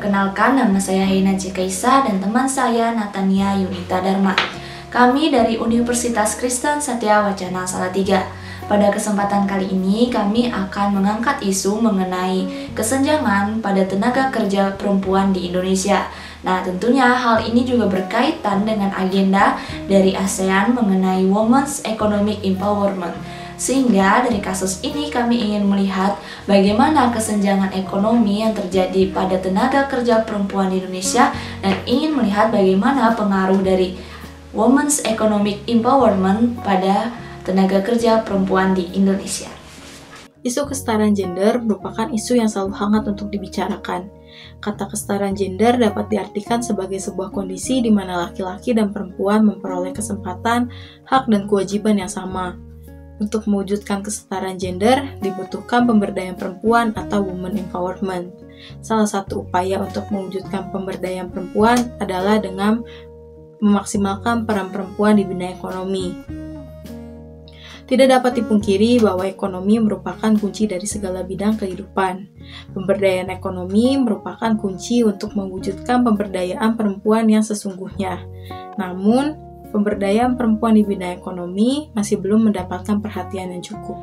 Perkenalkan, nama saya Heina Cikaisa dan teman saya Natania Yunita Dharma. Kami dari Universitas Kristen Satya Wacana Salatiga. Pada kesempatan kali ini kami akan mengangkat isu mengenai kesenjangan pada tenaga kerja perempuan di Indonesia. Nah, tentunya hal ini juga berkaitan dengan agenda dari ASEAN mengenai Women's Economic Empowerment. Sehingga dari kasus ini kami ingin melihat bagaimana kesenjangan ekonomi yang terjadi pada tenaga kerja perempuan di Indonesia dan ingin melihat bagaimana pengaruh dari Women's Economic Empowerment pada tenaga kerja perempuan di Indonesia. Isu kesetaraan gender merupakan isu yang selalu hangat untuk dibicarakan. Kata kesetaraan gender dapat diartikan sebagai sebuah kondisi di mana laki-laki dan perempuan memperoleh kesempatan, hak, dan kewajiban yang sama. Untuk mewujudkan kesetaraan gender, dibutuhkan pemberdayaan perempuan atau women empowerment. Salah satu upaya untuk mewujudkan pemberdayaan perempuan adalah dengan memaksimalkan peran perempuan di bidang ekonomi. Tidak dapat dipungkiri bahwa ekonomi merupakan kunci dari segala bidang kehidupan. Pemberdayaan ekonomi merupakan kunci untuk mewujudkan pemberdayaan perempuan yang sesungguhnya. Namun, pemberdayaan perempuan di bidang ekonomi masih belum mendapatkan perhatian yang cukup.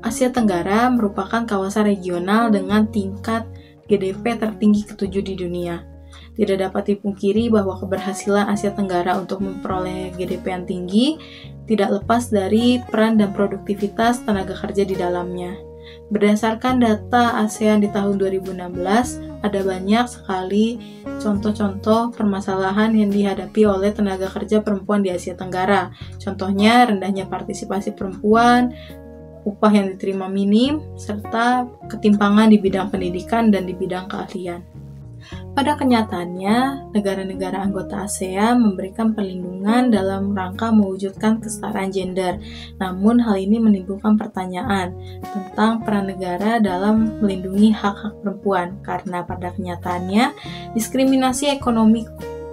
Asia Tenggara merupakan kawasan regional dengan tingkat GDP tertinggi ketujuh di dunia. Tidak dapat dipungkiri bahwa keberhasilan Asia Tenggara untuk memperoleh GDP yang tinggi tidak lepas dari peran dan produktivitas tenaga kerja di dalamnya. Berdasarkan data ASEAN di tahun 2016, ada banyak sekali contoh-contoh permasalahan yang dihadapi oleh tenaga kerja perempuan di Asia Tenggara. Contohnya, rendahnya partisipasi perempuan, upah yang diterima minim, serta ketimpangan di bidang pendidikan dan di bidang keahlian. Pada kenyataannya, negara-negara anggota ASEAN memberikan perlindungan dalam rangka mewujudkan kesetaraan gender. Namun, hal ini menimbulkan pertanyaan tentang peran negara dalam melindungi hak-hak perempuan, karena pada kenyataannya, diskriminasi ekonomi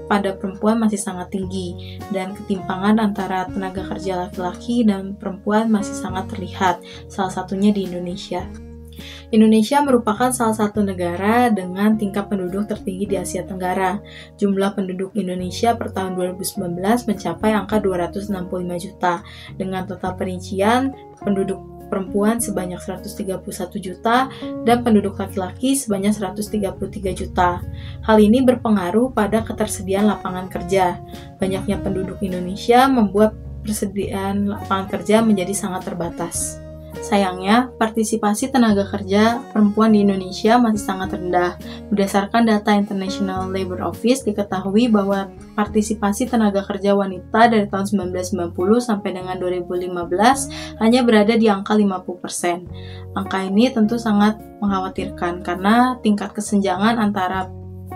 pada perempuan masih sangat tinggi, dan ketimpangan antara tenaga kerja laki-laki dan perempuan masih sangat terlihat, salah satunya di Indonesia. Indonesia merupakan salah satu negara dengan tingkat penduduk tertinggi di Asia Tenggara. Jumlah penduduk Indonesia per tahun 2019 mencapai angka 265 juta, dengan total perincian penduduk perempuan sebanyak 131 juta dan penduduk laki-laki sebanyak 133 juta. Hal ini berpengaruh pada ketersediaan lapangan kerja. Banyaknya penduduk Indonesia membuat persediaan lapangan kerja menjadi sangat terbatas. Sayangnya, partisipasi tenaga kerja perempuan di Indonesia masih sangat rendah. Berdasarkan data International Labour Office, diketahui bahwa partisipasi tenaga kerja wanita dari tahun 1990 sampai dengan 2015 hanya berada di angka 50%. Angka ini tentu sangat mengkhawatirkan karena tingkat kesenjangan antara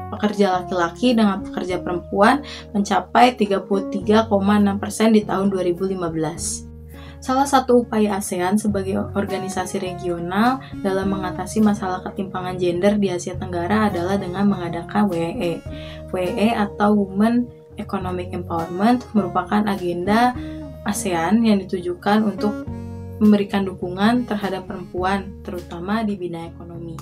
pekerja laki-laki dengan pekerja perempuan mencapai 33,6% di tahun 2015. Salah satu upaya ASEAN sebagai organisasi regional dalam mengatasi masalah ketimpangan gender di Asia Tenggara adalah dengan mengadakan WEE. WEE atau Women Economic Empowerment merupakan agenda ASEAN yang ditujukan untuk memberikan dukungan terhadap perempuan, terutama di bidang ekonomi.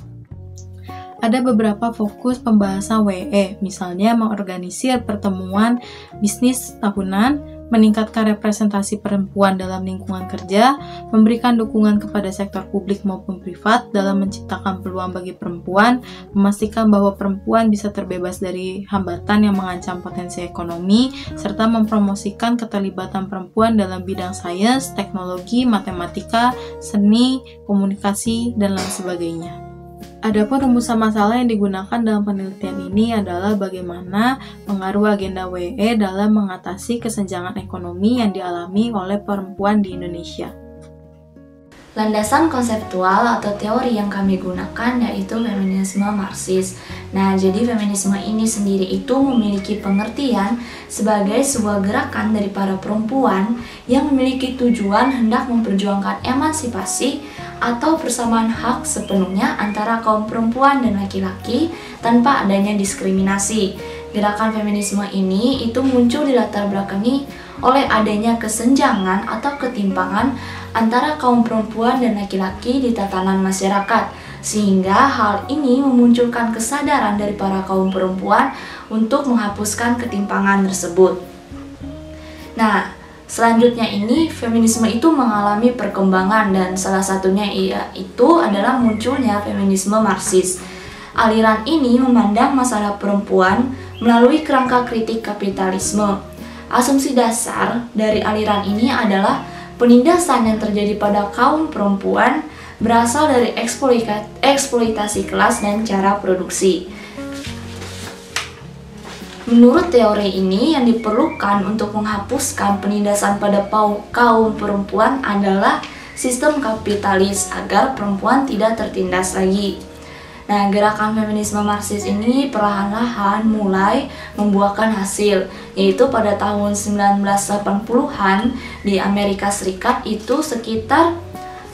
Ada beberapa fokus pembahasan WEE, misalnya mengorganisir pertemuan bisnis tahunan, meningkatkan representasi perempuan dalam lingkungan kerja, memberikan dukungan kepada sektor publik maupun privat dalam menciptakan peluang bagi perempuan, memastikan bahwa perempuan bisa terbebas dari hambatan yang mengancam potensi ekonomi, serta mempromosikan keterlibatan perempuan dalam bidang sains, teknologi, matematika, seni, komunikasi, dan lain sebagainya. Adapun rumusan masalah yang digunakan dalam penelitian ini adalah bagaimana pengaruh agenda WEE dalam mengatasi kesenjangan ekonomi yang dialami oleh perempuan di Indonesia. Landasan konseptual atau teori yang kami gunakan yaitu feminisme Marxis. Nah, jadi feminisme ini sendiri itu memiliki pengertian sebagai sebuah gerakan dari para perempuan yang memiliki tujuan hendak memperjuangkan emansipasi atau persamaan hak sepenuhnya antara kaum perempuan dan laki-laki tanpa adanya diskriminasi. Gerakan feminisme ini itu muncul di latar belakangi oleh adanya kesenjangan atau ketimpangan antara kaum perempuan dan laki-laki di tatanan masyarakat, Sehingga hal ini memunculkan kesadaran dari para kaum perempuan untuk menghapuskan ketimpangan tersebut. Nah, selanjutnya ini feminisme itu mengalami perkembangan dan salah satunya itu adalah munculnya feminisme Marxis. Aliran ini memandang masalah perempuan melalui kerangka kritik kapitalisme. Asumsi dasar dari aliran ini adalah penindasan yang terjadi pada kaum perempuan berasal dari eksploitasi kelas dan cara produksi. Menurut teori ini, yang diperlukan untuk menghapuskan penindasan pada kaum perempuan adalah sistem kapitalis agar perempuan tidak tertindas lagi. Nah, gerakan feminisme Marxis ini perlahan-lahan mulai membuahkan hasil, yaitu pada tahun 1980-an di Amerika Serikat itu sekitar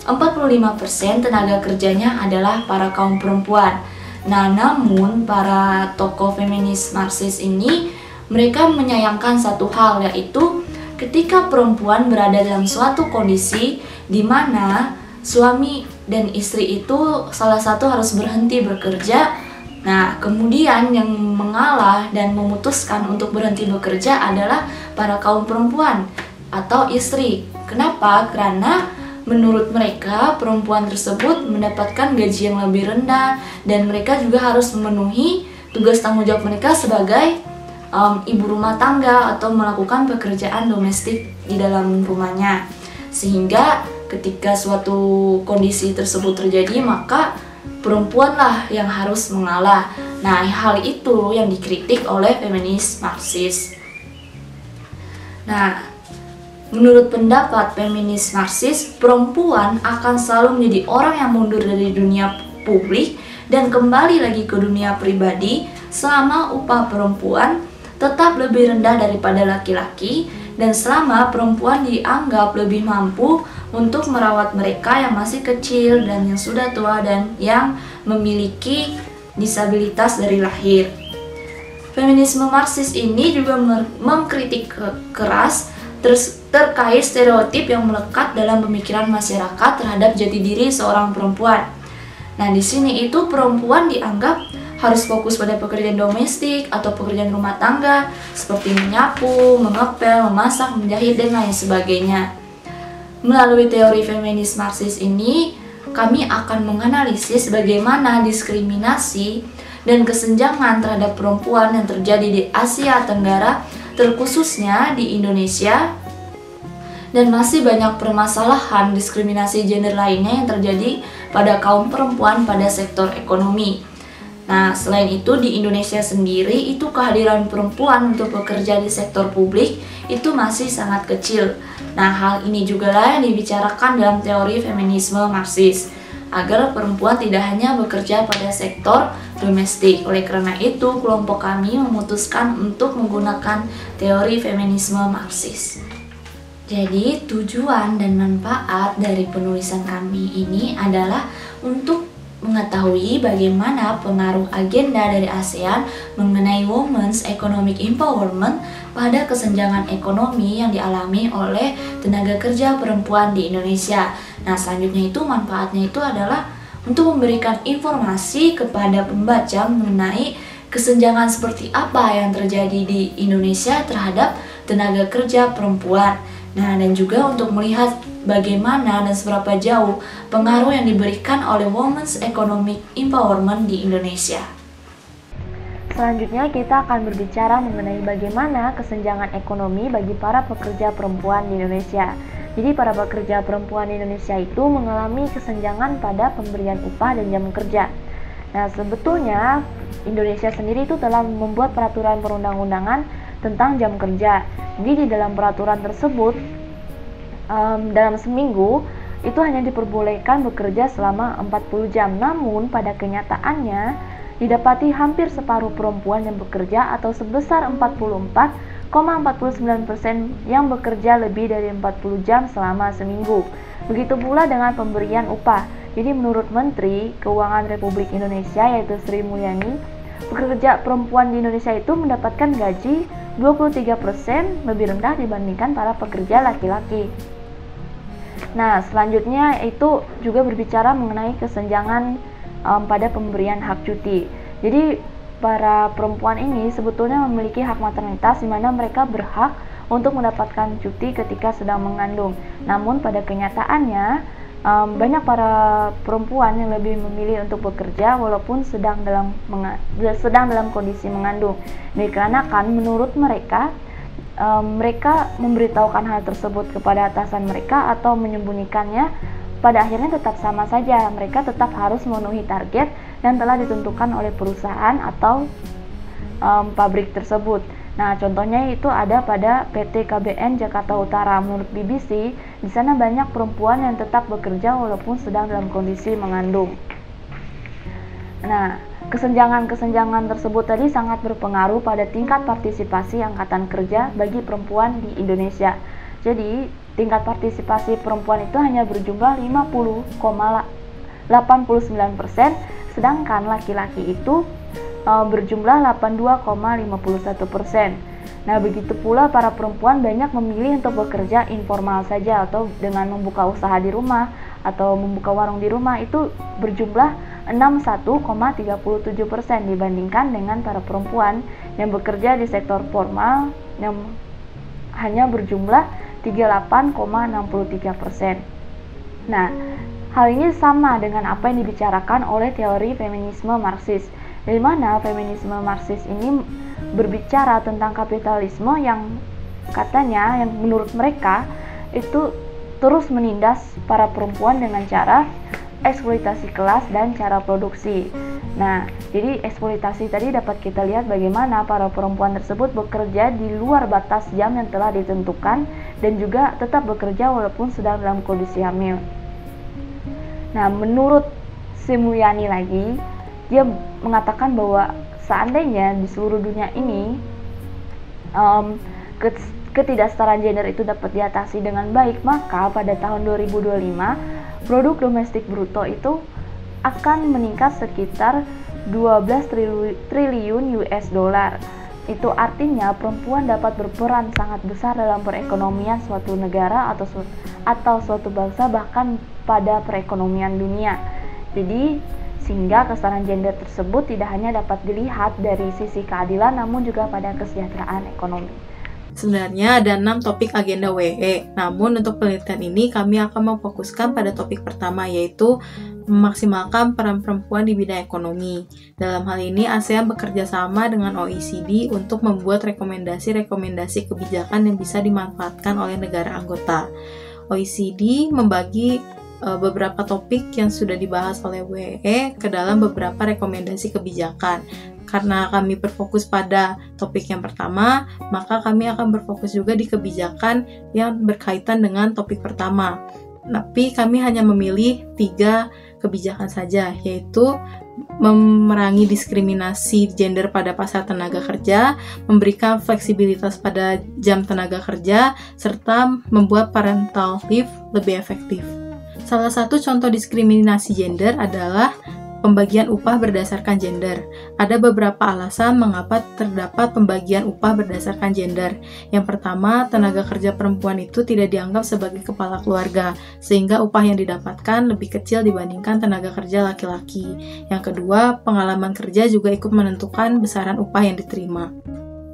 45% tenaga kerjanya adalah para kaum perempuan. Nah, namun para tokoh feminis Marxis ini mereka menyayangkan satu hal, yaitu ketika perempuan berada dalam suatu kondisi di mana suami dan istri itu salah satu harus berhenti bekerja. Nah, kemudian yang mengalah dan memutuskan untuk berhenti bekerja adalah para kaum perempuan atau istri. Kenapa? Karena menurut mereka perempuan tersebut mendapatkan gaji yang lebih rendah dan mereka juga harus memenuhi tugas tanggung jawab mereka sebagai ibu rumah tangga atau melakukan pekerjaan domestik di dalam rumahnya. Sehingga ketika suatu kondisi tersebut terjadi, maka perempuanlah yang harus mengalah. Nah, hal itu yang dikritik oleh feminis Marxis. Nah, menurut pendapat feminis Marxis, perempuan akan selalu menjadi orang yang mundur dari dunia publik dan kembali lagi ke dunia pribadi selama upah perempuan tetap lebih rendah daripada laki-laki dan selama perempuan dianggap lebih mampu untuk merawat mereka yang masih kecil dan yang sudah tua dan yang memiliki disabilitas dari lahir. Feminisme Marxis ini juga mengkritik keras terkait stereotip yang melekat dalam pemikiran masyarakat terhadap jati diri seorang perempuan. Nah, di sini itu perempuan dianggap harus fokus pada pekerjaan domestik atau pekerjaan rumah tangga seperti menyapu, mengepel, memasak, menjahit, dan lain sebagainya. Melalui teori feminis Marxis ini, kami akan menganalisis bagaimana diskriminasi dan kesenjangan terhadap perempuan yang terjadi di Asia Tenggara, terkhususnya di Indonesia, dan masih banyak permasalahan diskriminasi gender lainnya yang terjadi pada kaum perempuan pada sektor ekonomi. Nah, selain itu di Indonesia sendiri itu kehadiran perempuan untuk bekerja di sektor publik itu masih sangat kecil. Nah, hal ini juga lah yang dibicarakan dalam teori feminisme Marxis, agar perempuan tidak hanya bekerja pada sektor domestik. Oleh karena itu, kelompok kami memutuskan untuk menggunakan teori feminisme Marxis. Jadi, tujuan dan manfaat dari penulisan kami ini adalah untuk mengetahui bagaimana pengaruh agenda dari ASEAN mengenai Women's Economic Empowerment pada kesenjangan ekonomi yang dialami oleh tenaga kerja perempuan di Indonesia. Nah, selanjutnya itu manfaatnya itu adalah untuk memberikan informasi kepada pembaca mengenai kesenjangan seperti apa yang terjadi di Indonesia terhadap tenaga kerja perempuan. Nah, dan juga untuk melihat bagaimana dan seberapa jauh pengaruh yang diberikan oleh Women's Economic Empowerment di Indonesia. Selanjutnya kita akan berbicara mengenai bagaimana kesenjangan ekonomi bagi para pekerja perempuan di Indonesia. Jadi para pekerja perempuan di Indonesia itu mengalami kesenjangan pada pemberian upah dan jam kerja. Nah, sebetulnya Indonesia sendiri itu telah membuat peraturan perundang-undangan tentang jam kerja. Jadi di dalam peraturan tersebut dalam seminggu itu hanya diperbolehkan bekerja selama 40 jam. Namun pada kenyataannya didapati hampir separuh perempuan yang bekerja atau sebesar 44,49% yang bekerja lebih dari 40 jam selama seminggu. Begitu pula dengan pemberian upah. Jadi menurut Menteri Keuangan Republik Indonesia yaitu Sri Mulyani, pekerja perempuan di Indonesia itu mendapatkan gaji 23% lebih rendah dibandingkan para pekerja laki-laki. Nah, selanjutnya itu juga berbicara mengenai kesenjangan pada pemberian hak cuti. Jadi para perempuan ini sebetulnya memiliki hak maternitas di mana mereka berhak untuk mendapatkan cuti ketika sedang mengandung. Namun pada kenyataannya banyak para perempuan yang lebih memilih untuk bekerja walaupun sedang dalam kondisi mengandung. Dikarenakan menurut mereka mereka memberitahukan hal tersebut kepada atasan mereka atau menyembunyikannya, pada akhirnya tetap sama saja. Mereka tetap harus memenuhi target yang telah ditentukan oleh perusahaan atau pabrik tersebut. Nah, contohnya itu ada pada PT KBN Jakarta Utara. Menurut BBC, di sana banyak perempuan yang tetap bekerja walaupun sedang dalam kondisi mengandung. Nah, kesenjangan-kesenjangan tersebut tadi sangat berpengaruh pada tingkat partisipasi angkatan kerja bagi perempuan di Indonesia. Jadi, tingkat partisipasi perempuan itu hanya berjumlah 50,89%, sedangkan laki-laki itu berjumlah 82,51%. Nah, begitu pula para perempuan banyak memilih untuk bekerja informal saja atau dengan membuka usaha di rumah atau membuka warung di rumah, itu berjumlah 61,37% dibandingkan dengan para perempuan yang bekerja di sektor formal yang hanya berjumlah 38,63%. Nah, hal ini sama dengan apa yang dibicarakan oleh teori feminisme Marxis, di mana feminisme Marxis ini berbicara tentang kapitalisme yang katanya, yang menurut mereka itu terus menindas para perempuan dengan cara eksploitasi kelas dan cara produksi. Nah, jadi eksploitasi tadi dapat kita lihat bagaimana para perempuan tersebut bekerja di luar batas jam yang telah ditentukan dan juga tetap bekerja walaupun sedang dalam kondisi hamil. Nah, menurut Sri Mulyani lagi, dia mengatakan bahwa seandainya di seluruh dunia ini ketidaksetaraan gender itu dapat diatasi dengan baik, maka pada tahun 2025 produk domestik bruto itu akan meningkat sekitar 12 triliun US dollar. Itu artinya perempuan dapat berperan sangat besar dalam perekonomian suatu negara atau suatu bangsa, bahkan pada perekonomian dunia. Jadi sehingga kesetaraan gender tersebut tidak hanya dapat dilihat dari sisi keadilan, namun juga pada kesejahteraan ekonomi. Sebenarnya ada 6 topik agenda WE, namun untuk penelitian ini kami akan memfokuskan pada topik pertama, yaitu memaksimalkan peran perempuan di bidang ekonomi. Dalam hal ini, ASEAN bekerja sama dengan OECD untuk membuat rekomendasi-rekomendasi kebijakan yang bisa dimanfaatkan oleh negara anggota. OECD membagi beberapa topik yang sudah dibahas oleh WE ke dalam beberapa rekomendasi kebijakan. Karena kami berfokus pada topik yang pertama, maka kami akan berfokus juga di kebijakan yang berkaitan dengan topik pertama. Tapi kami hanya memilih 3 kebijakan saja, yaitu memerangi diskriminasi gender pada pasar tenaga kerja, memberikan fleksibilitas pada jam tenaga kerja, serta membuat parental leave lebih efektif. Salah satu contoh diskriminasi gender adalah pembagian upah berdasarkan gender. Ada beberapa alasan mengapa terdapat pembagian upah berdasarkan gender. Yang pertama, tenaga kerja perempuan itu tidak dianggap sebagai kepala keluarga, sehingga upah yang didapatkan lebih kecil dibandingkan tenaga kerja laki-laki. Yang kedua, pengalaman kerja juga ikut menentukan besaran upah yang diterima.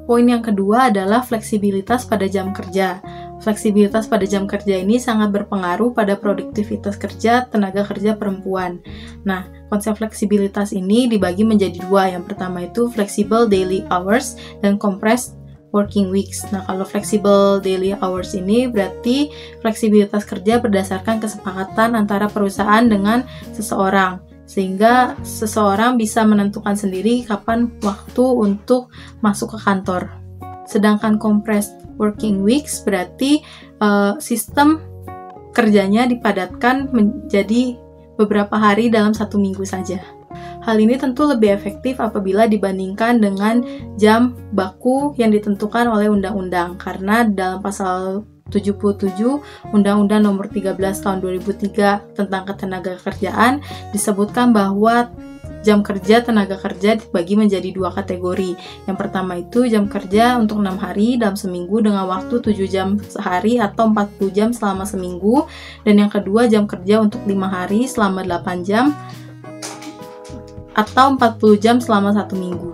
Poin yang kedua adalah fleksibilitas pada jam kerja. Fleksibilitas pada jam kerja ini sangat berpengaruh pada produktivitas kerja tenaga kerja perempuan. Nah, konsep fleksibilitas ini dibagi menjadi 2. Yang pertama itu flexible daily hours dan compressed working weeks. Nah, kalau flexible daily hours ini berarti fleksibilitas kerja berdasarkan kesepakatan antara perusahaan dengan seseorang, sehingga seseorang bisa menentukan sendiri kapan waktu untuk masuk ke kantor. Sedangkan compressed working weeks berarti sistem kerjanya dipadatkan menjadi beberapa hari dalam 1 minggu saja. Hal ini tentu lebih efektif apabila dibandingkan dengan jam baku yang ditentukan oleh undang-undang, karena dalam pasal 77 Undang-Undang Nomor 13 Tahun 2003 tentang Ketenagakerjaan disebutkan bahwa jam kerja tenaga kerja dibagi menjadi 2 kategori. Yang pertama itu jam kerja untuk 6 hari dalam seminggu dengan waktu 7 jam sehari atau 40 jam selama seminggu. Dan yang kedua jam kerja untuk 5 hari selama 8 jam atau 40 jam selama 1 minggu.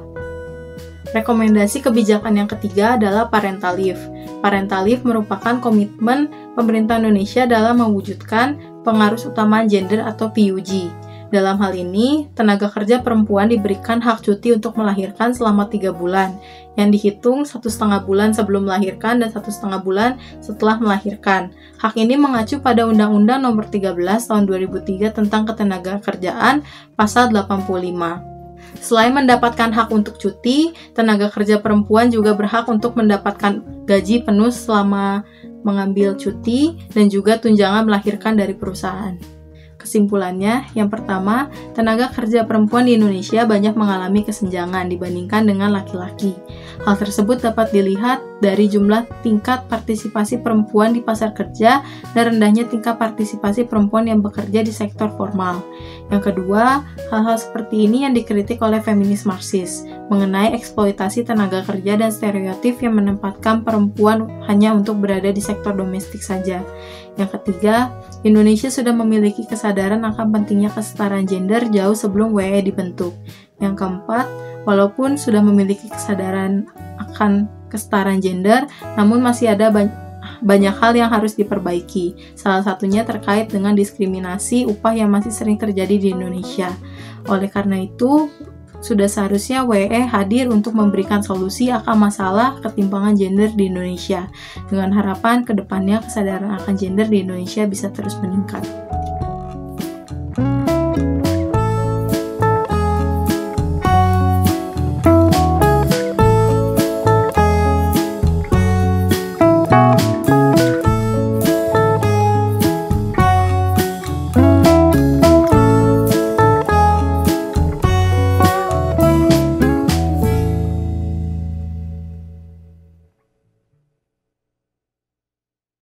Rekomendasi kebijakan yang ketiga adalah parental leave. Parental leave merupakan komitmen pemerintah Indonesia dalam mewujudkan pengarus utama gender atau PUG. Dalam hal ini, tenaga kerja perempuan diberikan hak cuti untuk melahirkan selama 3 bulan, yang dihitung 1,5 bulan sebelum melahirkan dan 1,5 bulan setelah melahirkan. Hak ini mengacu pada Undang-Undang Nomor 13 Tahun 2003 tentang Ketenagakerjaan Pasal 85. Selain mendapatkan hak untuk cuti, tenaga kerja perempuan juga berhak untuk mendapatkan gaji penuh selama mengambil cuti dan juga tunjangan melahirkan dari perusahaan. Kesimpulannya, yang pertama, tenaga kerja perempuan di Indonesia banyak mengalami kesenjangan dibandingkan dengan laki-laki. Hal tersebut dapat dilihat dari jumlah tingkat partisipasi perempuan di pasar kerja dan rendahnya tingkat partisipasi perempuan yang bekerja di sektor formal. Yang kedua, hal-hal seperti ini yang dikritik oleh feminis Marxis mengenai eksploitasi tenaga kerja dan stereotip yang menempatkan perempuan hanya untuk berada di sektor domestik saja. Yang ketiga, Indonesia sudah memiliki kesadaran akan pentingnya kesetaraan gender jauh sebelum WE dibentuk. Yang keempat, walaupun sudah memiliki kesadaran akan kesetaraan gender, namun masih ada banyak hal yang harus diperbaiki. Salah satunya terkait dengan diskriminasi upah yang masih sering terjadi di Indonesia. Oleh karena itu, sudah seharusnya WE hadir untuk memberikan solusi akan masalah ketimpangan gender di Indonesia, dengan harapan ke depannya kesadaran akan gender di Indonesia bisa terus meningkat.